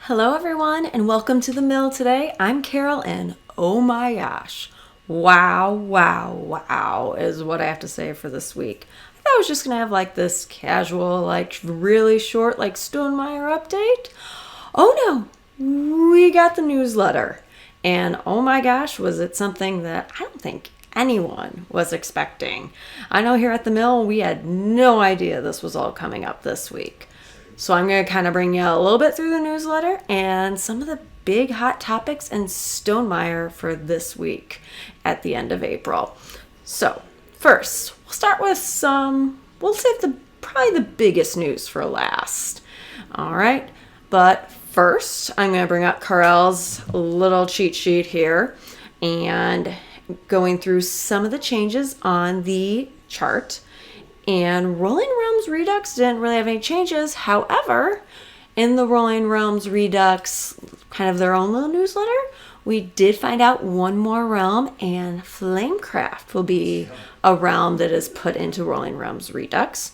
Hello everyone and welcome to the mill today. I'm Carol and oh my gosh, wow is what I have to say for this week. I thought I was just going to have like this casual, like really short, like Stonemaier update. Oh no, we got the newsletter. And oh my gosh, was it something that I don't think anyone was expecting. I know here at the mill, we had no idea this was all coming up this week. So I'm going to kind of bring you a little bit through the newsletter and some of the big hot topics in Stonemaier for this week at the end of April. So first, we'll start with we'll save probably the biggest news for last. All right. But first, I'm going to bring up Carl's little cheat sheet here and going through some of the changes on the chart. And Rolling Realms Redux didn't really have any changes. However, in the Rolling Realms Redux, kind of their own little newsletter, we did find out one more realm, and Flamecraft will be a realm that is put into Rolling Realms Redux.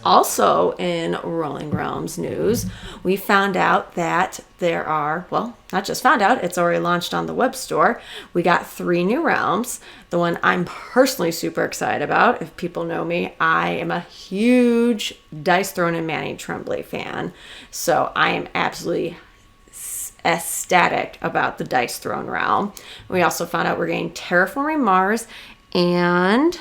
Also in Rolling Realms news, we found out that there are, well, not just found out, it's already launched on the web store. We got 3 new realms. The one I'm personally super excited about, if people know me, I am a huge Dice Throne and Manny Tremblay fan. So I am absolutely ecstatic about the Dice Throne realm. We also found out we're getting Terraforming Mars and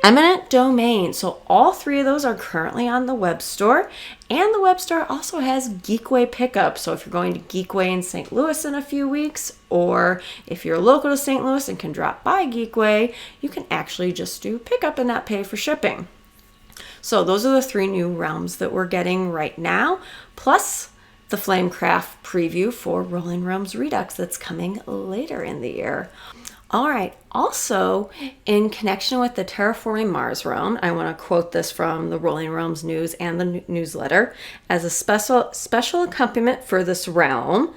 Eminent Domain. So all 3 of those are currently on the web store, and the web store also has Geekway pickup. So if you're going to Geekway in St. Louis in a few weeks, or if you're local to St. Louis and can drop by Geekway, you can actually just do pickup and not pay for shipping. So those are the 3 new realms that we're getting right now, plus the Flamecraft preview for Rolling Realms Redux that's coming later in the year. All right, also in connection with the Terraforming Mars realm, I want to quote this from the Rolling Realms news and the newsletter. As a special accompaniment for this realm,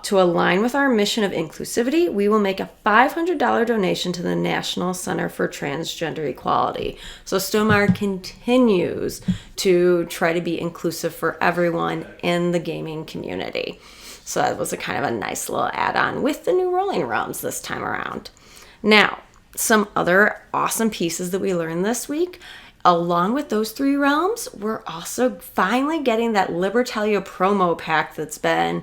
to align with our mission of inclusivity, we will make a $500 donation to the National Center for Transgender Equality. So Stonemaier continues to try to be inclusive for everyone in the gaming community. So that was a kind of a nice little add-on with the new Rolling Realms this time around. Now, some other awesome pieces that we learned this week. Along with those 3 realms, we're also finally getting that Libertalia promo pack that's been,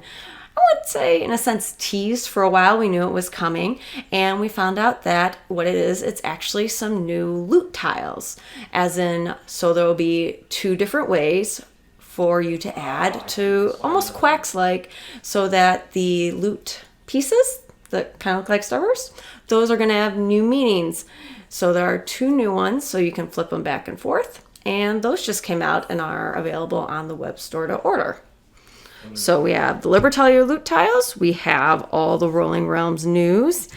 I would say, in a sense, teased for a while. We knew it was coming, and we found out that what it is, it's actually some new loot tiles. As in, so there will be 2 different ways for you to add to almost quacks-like, so that the loot pieces that kind of look like Starburst, those are going to have new meanings. So there are 2 new ones, so you can flip them back and forth, and those just came out and are available on the web store to order. So we have the Libertalia loot tiles, we have all the Rolling Realms news,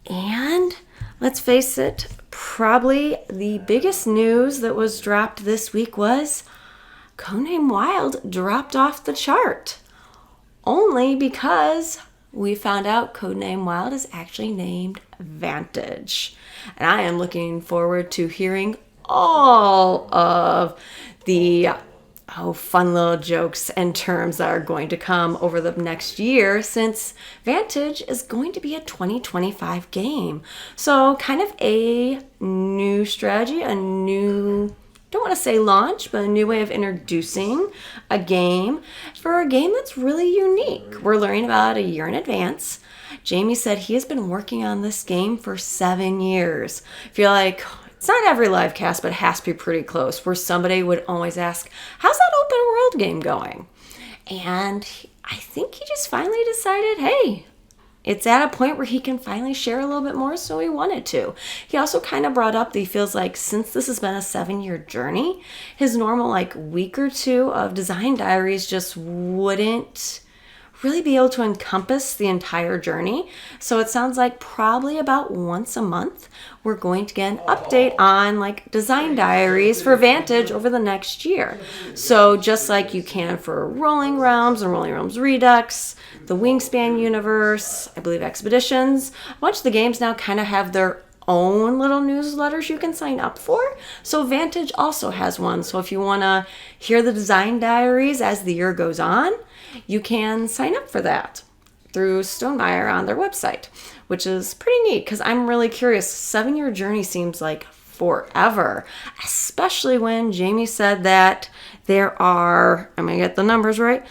and let's face it, probably the biggest news that was dropped this week was Codename Wild dropped off the chart. Only because we found out Codename Wild is actually named Vantage. And I am looking forward to hearing all of the fun little jokes and terms that are going to come over the next year, since Vantage is going to be a 2025 game. So kind of a new strategy, a new, don't want to say launch, but a new way of introducing a game for a game that's really unique. We're learning about it a year in advance. Jamie said he has been working on this game for 7 years. I feel like it's not every live cast, but it has to be pretty close, where somebody would always ask, how's that open world game going? And I think he just finally decided, hey, it's at a point where he can finally share a little bit more, so he wanted to. He also kind of brought up that he feels like since this has been a 7-year journey, his normal week or 2 of design diaries just wouldn't really be able to encompass the entire journey. So it sounds like probably about once a month, we're going to get an update on design diaries for Vantage over the next year. So just like you can for Rolling Realms and Rolling Realms Redux, the Wingspan universe, I believe Expeditions, a bunch of the games now kind of have their own little newsletters you can sign up for. So Vantage also has one. So if you want to hear the design diaries as the year goes on, you can sign up for that through Stonemaier on their website, which is pretty neat because I'm really curious. 7-year journey seems like forever, especially when Jamie said that there are, I'm going to get the numbers right,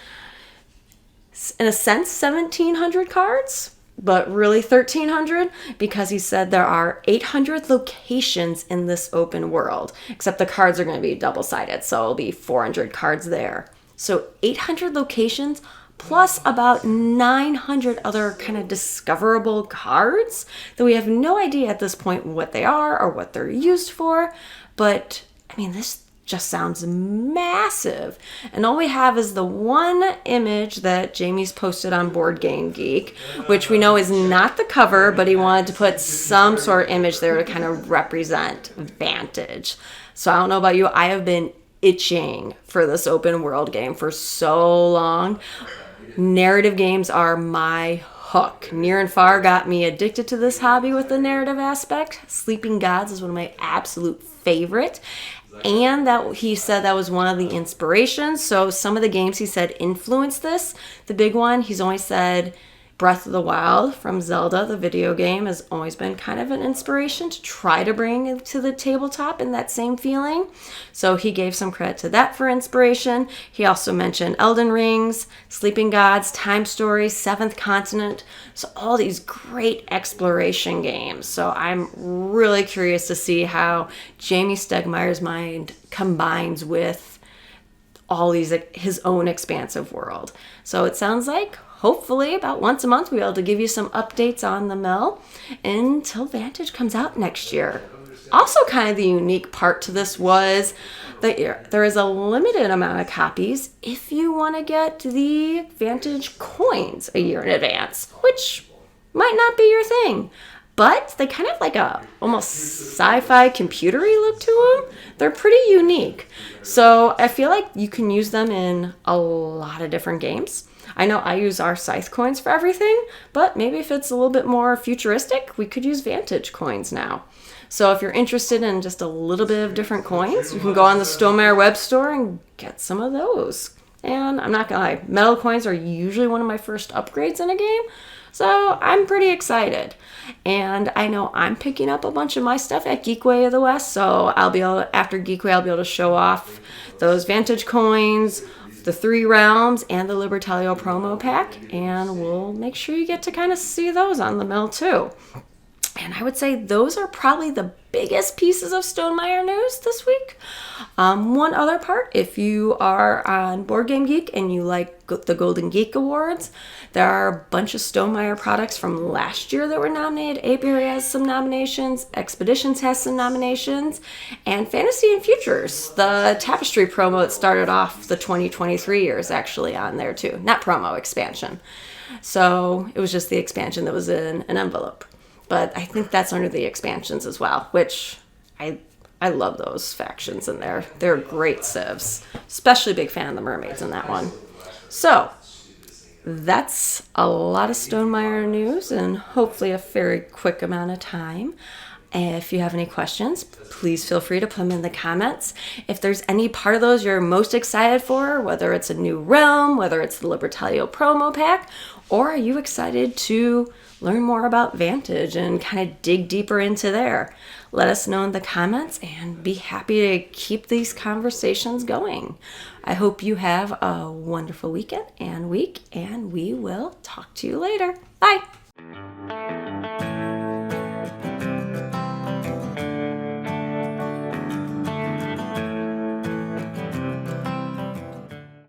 in a sense, 1,700 cards, but really 1,300 because he said there are 800 locations in this open world, except the cards are going to be double-sided, so it'll be 400 cards there. So 800 locations plus about 900 other kind of discoverable cards that we have no idea at this point what they are or what they're used for. But, I mean, this just sounds massive. And all we have is the one image that Jamie's posted on Board Game Geek, which we know is not the cover, but he wanted to put some sort of image there to kind of represent Vantage. So I don't know about you, I have been itching for this open world game for so long. Narrative games are my hook. Near and Far got me addicted to this hobby with the narrative aspect. Sleeping Gods is one of my absolute favorite. And that he said that was one of the inspirations. So some of the games he said influenced this. The big one, he's always said Breath of the Wild from Zelda, the video game, has always been kind of an inspiration to try to bring to the tabletop in that same feeling. So he gave some credit to that for inspiration. He also mentioned Elden Rings, Sleeping Gods, Time Story, Seventh Continent. So all these great exploration games. So I'm really curious to see how Jamie Stegmaier's mind combines with all these, his own expansive world. So it sounds like hopefully about once a month we'll be able to give you some updates on the mill until Vantage comes out next year. Also kind of the unique part to this was that there is a limited amount of copies if you want to get the Vantage coins a year in advance, which might not be your thing. But they kind of like a almost sci-fi computery look to them. They're pretty unique. So I feel like you can use them in a lot of different games. I know I use our Scythe coins for everything, but maybe if it's a little bit more futuristic, we could use Vantage coins now. So if you're interested in just a little bit of different coins, you can go on the Stonemaier web store and get some of those. And I'm not gonna lie, metal coins are usually one of my first upgrades in a game, so I'm pretty excited. And I know I'm picking up a bunch of my stuff at Geekway of the West, so I'll be able to, after Geekway, I'll be able to show off those Vantage coins, the 3 realms, and the Libertalia promo pack, and we'll make sure you get to kind of see those on the mill too. And I would say those are probably the biggest pieces of Stonemaier news this week. One other part, if you are on Board Game Geek and you like the Golden Geek Awards, there are a bunch of Stonemaier products from last year that were nominated. Apiary has some nominations, Expeditions has some nominations, and Fantasy and Futures, the Tapestry promo that started off the 2023 year, is actually on there too. Not promo, expansion. So it was just the expansion that was in an envelope. But I think that's under the expansions as well, which I love those factions in there. They're great civs. Especially a big fan of the mermaids in that one. So that's a lot of Stonemaier news and hopefully a very quick amount of time. If you have any questions, please feel free to put them in the comments. If there's any part of those you're most excited for, whether it's a new realm, whether it's the Libertalia promo pack, or are you excited to learn more about Vantage and kind of dig deeper into there, let us know in the comments and be happy to keep these conversations going. I hope you have a wonderful weekend and week, and we will talk to you later. Bye.